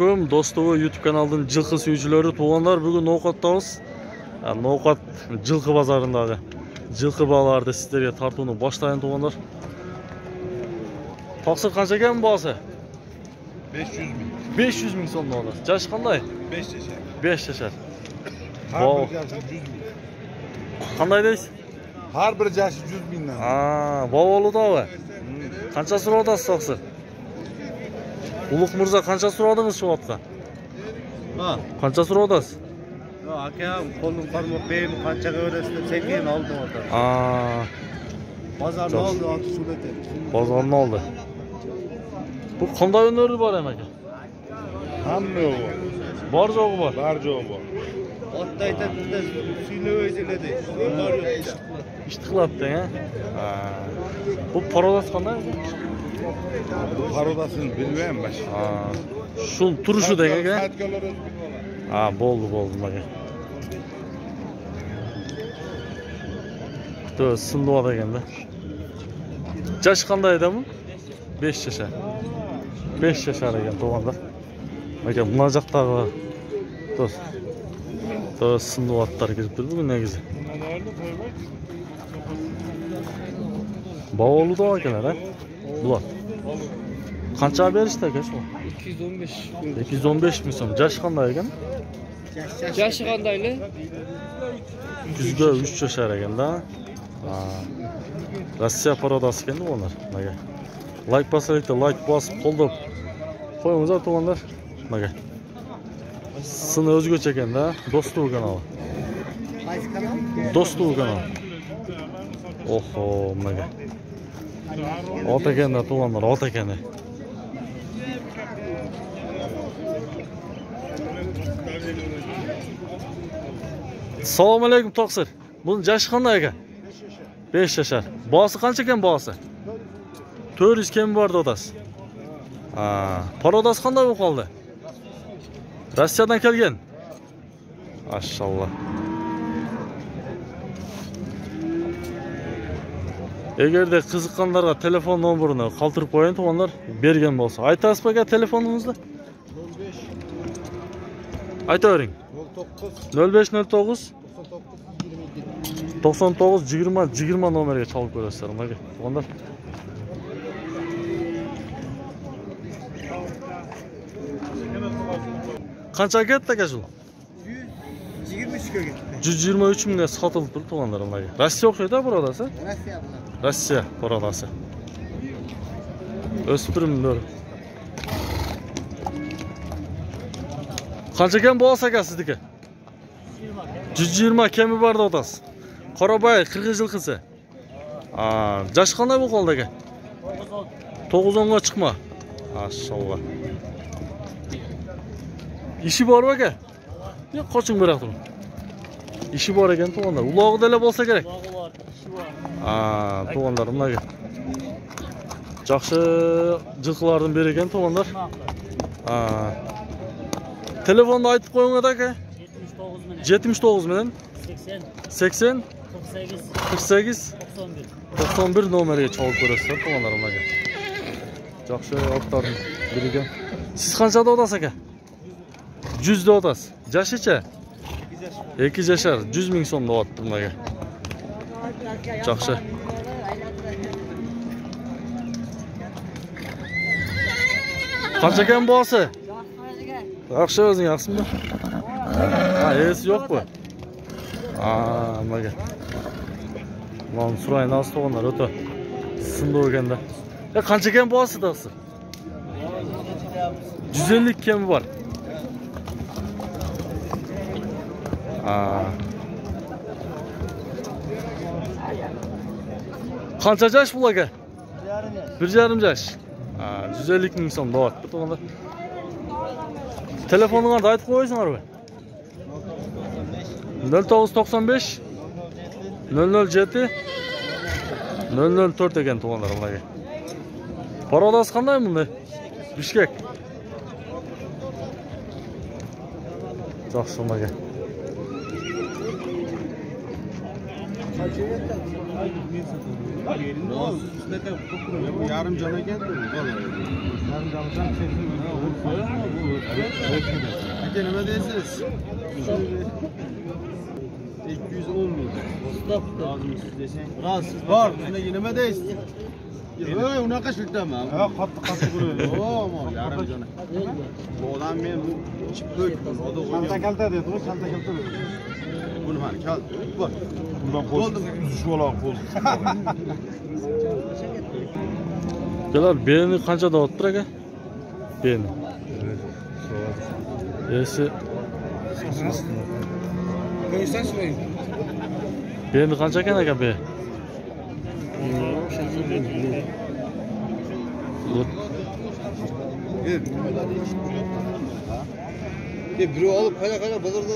Dostluğu YouTube kanalının жылқы сүйүүчүлөрү туғандар бүгін ноқаттабыз. Ноқат жылқы базарындағы жылқы балаларды сіздерге тартууну баштайын туғандар. Тақсыр қанша екен бағасы? 500 bin. 500 bin сом болады. Жашы қандай? 5 yaşar. 5 yaşar. Her bir yaşı 100 bin. Қандай дейсіз? Her bir yaşı 100 binden. Баулы да. Қанша сұрадасыз тақсыр? Улук мырза қанша сұрадыңыз şu атқа? Қанша сұрадасыз? Akam kolum karmak beyim kançaga öresinde çekeyim aldım orada. Pazar ne oldu atı sureti? Pazar ne oldu? Bu qanday öneri var emek? Hamma yo'q. Bor jo'g'i bor. Bor jo'g'i bor. Otda aytadida suyni o'ziladi. İştiqlabdi, ha? Bu parodas qanday? Bu parodasini bilmayman baş. Şu turuşu da ekan. Saytkalar o'zi bilmayman. Bo'ldi maka. To sındıva ekanda. Yaşı qanday edi bu? 5 yaşar. 5 yaşar ekan to'g'anda. Maka muna jaqdagi to sındıvatlar kelib turibdi bugun negizi. Bavolu da ekanlar, ha? Bular. Qancha berishdi aka shu? 215. 215 ming so'm. Yaşı qanday ekan? Yaşı qandayli? Kuzga 3 yaşar ekanda. Rossiya parodasi ekan bunlar. Maka. Like basaylikda, like bosib qo'llab qo'yingizlar to'g'anlar. Maka. Sini o'zgacha ekanda, Dostluğu kanalı. Dostluğu kanalı. Oho, maka. Ot ekanda to'g'anlar, ot ekanda. Assalomu alaykum Toqsir. Bunun yaşı qanday ekan? 5 yaşar. Boğası qancha ekan boğası? 400 kim bordi otasi? Parodasi qanday bo'lib qoldi? Rossiyadan kelgan. Maşallah. Eğerde qiziqqanlarga telefon nomerini qoldirib qo'ying to'g'anlar, bergan bo'lsa. Aytasiz aka telefoningizni? 05. Aytavering. 0509 99 20 nomerga chalib ko'rasizlar. Mana to'g'anlar. Qancha ketdi aka shu? 123 ga ketdi. 123 mingga sotilib turibdi to'g'anlar. Rossiya o'xshaydi birodasi? Rossiya. Rossiya parodasi. O'spirimlar. Qancha kam bo'lsa aka sizniki? 120 kemi bordi otasi. Qorabay 40 yilqisi. Yaşı qanday bo'lib qoldi aka? 9-10 ga chiqma. Maşallah. İşi bor aka? Yo'q, qoching beraq turing. İşi bor ekan to'g'anlar. Ulog'ida bo'lsa kerak. To'g'anlar nimaga? Yaxshi jilqilardan beri ekan to'g'anlar. Telefonni aytib qo'ying aka. 79 bilan 80 48 91 nomeriga chalib ko'rasizlar to'g'anlar nimaga. Yaxshi otlarni biri ekan. Siz qanchada otasiz aka? 100 da otasiz. Yashicha? 2 yaşar. 100 ming so'mda otdi nimaga. Yaxshi. Qancha ekan bosi? Yaxshi, o'zing yaxshimi? Esi yo'q bu. Nimaga. Mana so'rayin az to'g'anlar o'ta. Sindi o'ganda. Qancha ekan bosi daqsi? 150 kemi bor. Qancha yaş bu aka? 1,5 yaş. 150 ming so'm da'vatdi to'g'anlar. Telefoningizni aytib qo'yingizlar. 0995 007 004 ekan to'g'anlar ularga. Parodasi qanday bunda? Bishkek. Yaxshi ularga. Yarım cana geldi. Yarım cana Deneme değilsiniz. 210 milyon. Stop. Lazım desen. Rahatsız var. Üstüne yeneme değilsin. Öyle ona kaçlıkta mı? Ha katı buraya. Oo mu yarım cana. Bu adam benim içip böyle. O da kalta kalta dedi. O kalta kalta dedi. Bunu var kalta. Bak. Bundan koydum. Üzüş olan kol. Gelar beni qancha davotdir aka? Beni. Esi. Koysan so'rayım. Beni qancha ekan aka be? Biri alıp kala bozurdu.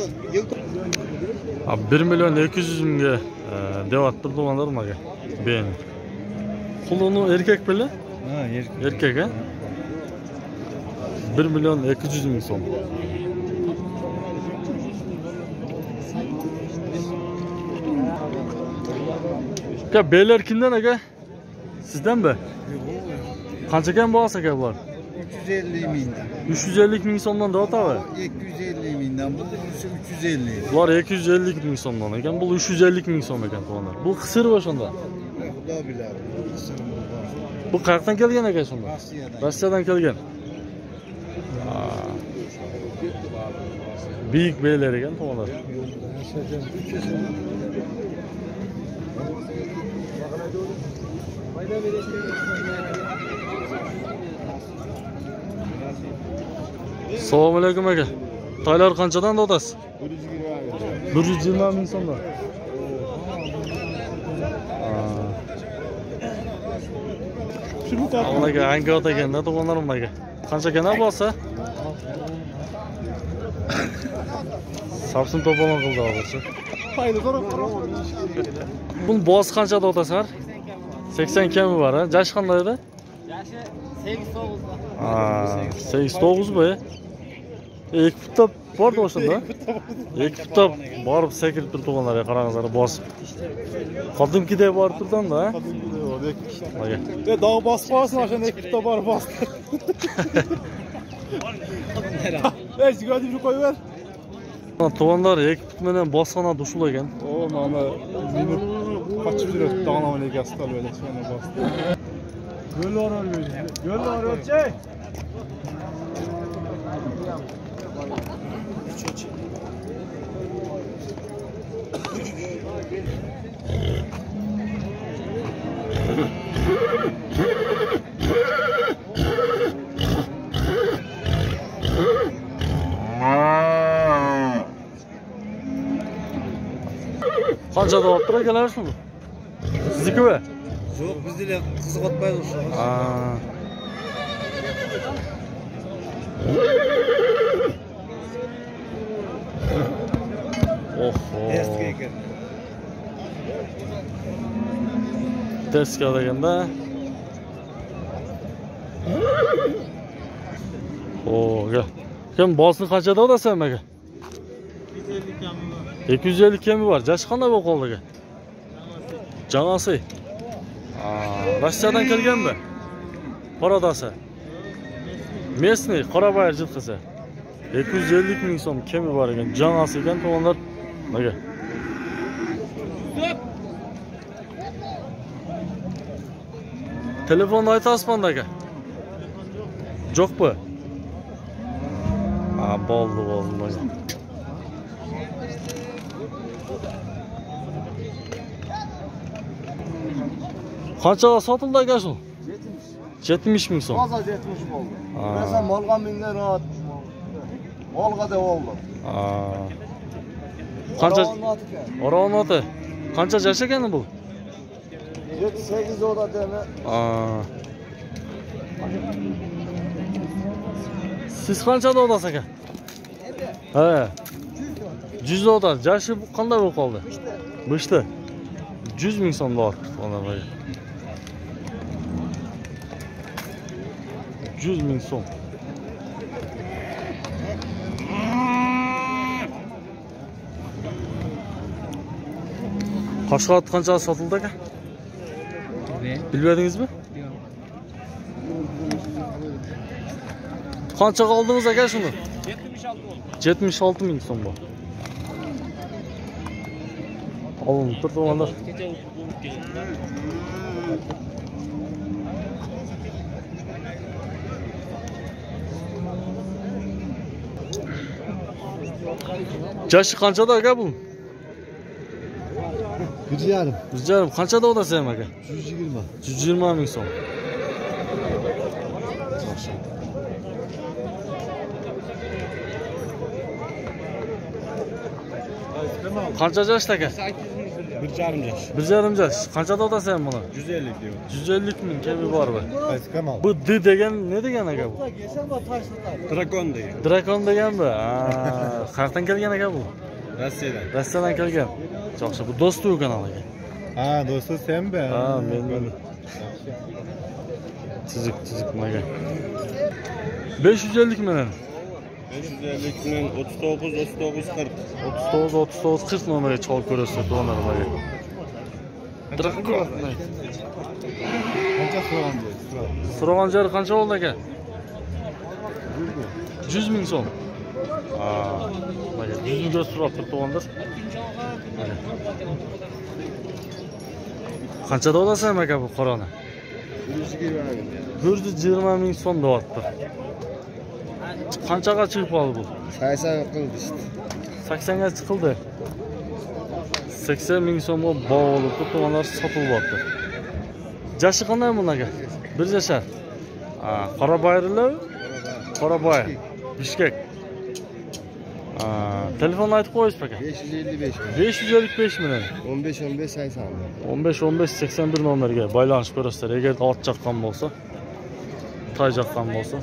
1 milyon 200 mingga devatdir to'g'anlar aka. Beni. Quluni erkak bile? Ha, Erkak ha? 1 milyon 200 ming so'm. Aka beyler kimden aka? Sizden mi? Qancha ekan bu aka bular? 350 minden. 350 ming so'mdan davat abi. 250 minden. Bu 350. Bular 250 ming so'mdan ekan. Bu 350 ming so'm ekan to'g'anlar. Bu qisir va shunda. Xudo biladi. Bu qayerdan kelgan aka shunda? Rossiyadan. Rossiyadan kelgan. Büyük beyler ekan to'g'anlar. Assalomu alaykum aka. Toylar qanchadan dotasiz? 120 ming so'mdan. Aka hangi ot ekanda to'g'anlarim aka. Qancha ekan bo'lsa? Samsung to'polon qildi hozircha. Buni boz qancha dotasiz? 80 kami bor, ha? Yoshi qanday edi? Yaşı 8-9. 8-9 bu. İlk putta bor da o'shanda. İlk putta borib sekirib turib to'g'anlarga qarangizlar, bosib. Qadimkidek borib turdan-da, ha? De dağ basmasın aşağıda iki putta var bastı. Evet, sigara bir koy ver. To'g'anlar ilk put bilan bosqana dushul ekan. O mana minut kaçıp duruyor dağlamayla gastal böyle sonra bastı. Göl var öyle. Göl var öyle. Qancha davotdir akalar shuni? Sizniki mi? Yo'q, bizlar qiziqotmaydi o'sha. Testga deganda. Gel. Kim bosni qanchada olasan aka? 250 kami var. Yaşı qanday bo'lib qoldi aka? Janasi. Rossiyadan kelganmi? Qoradasi. Местный, Qorabayir jilqisi. 250 ming so'm kami bor ekan. Janasi ekan to'g'anlar. Aka. Telefonni aytasizmi aka? Yo'qmi? Bo'ldi. Qanchaga sotildi aka shu? 70 ming so'm. Hozir 70 bo'ldi. Mesela molga mingdan rahat. Molga da oldu. Qancha? Oronoti. Qancha yosh ekan bu? 8 oda deme. Siz qanchada odasiz aka? Ha. 100 oda. Yoshi qanday bo'lib qoldi? Bishti. 100 ming so'm bor. Ona bak. 100 ming so'm. Qashqat qanchaga sotildi aka? Bilmadingizmi? Qanchaga oldingiz aka shuni? 76 ming so'm bu. Oğlum dur to'g'onlar. Yaşı qanchada aka bu? 1,5. 1,5 qanchada odasiz ham aka? 120. 120 ming so'm. Qancha yoshda aka? 1,5 yaş. 1,5 yosh. Qanchada odasiz ham buni? 150 diyor. 150 ming kemi bor bu. Qaysi kanal? Bu D degan ne degan aka bu? Drakon diyor. Drakon degan bu. Qayerdan kelgan aka bu? Rossiyadan. Rossiyadan kelgan. Yaxshi, bu do'stu kanal aka. Ha, do'sti sen be. Ha, men. Tizik maga. 550 ming. 550 min 39 40. 39 40 nomerga chol ko'rasiz to'g'onlar maga. Drakon. Qancha so'ram diyor. So'ragan joyi qancha bo'ldi aka? 100 ming so'm. Maga 100 mingga so'rab turib to'g'onlar. Qanchada olasan aka bu qorani? 120 ming so'm deyapti. Qanchaga chiqib qoldi bu? 80 qildi işte. 80 ga chiqildi. 80 ming so'mga bog'liq to'g'onlar sotilyapti. Yashi qanday bunaqa? 1 yashar. Qora bayrilar? Qora boy. Bishkek. Telefon aytib qo'yasiz aka? 555. 555 million. 15 80. 15 81 nomerga baylanış ko'rasizlar. Agar ot chaqqan bo'lsa, tay chaqqan bo'lsa.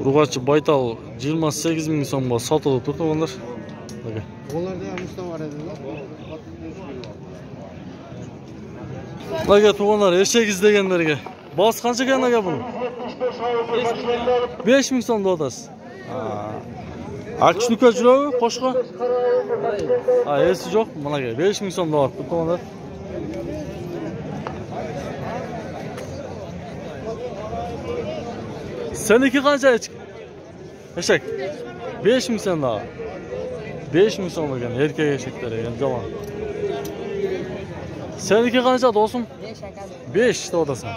Urg'ochi Baytal 28 ming so'mga sotilib turibdi bunlar. Aka. Onlarda ham usta var edilar. Aka to'g'onlar eshak izlaganlarga. Bos qancha ekan aka buni? 5 ming so'm deyotasiz. Akshnuka jurovi qo'shqa? Esi yo'q, mana 5 ming so'm deyapti to'g'onlar. Seniki qancha eshak? 5 ming so'm daha. 5 ming so'm ekan erkak eshaklar ekan javob. Seniki qancha do'stim? 5 deyapsan.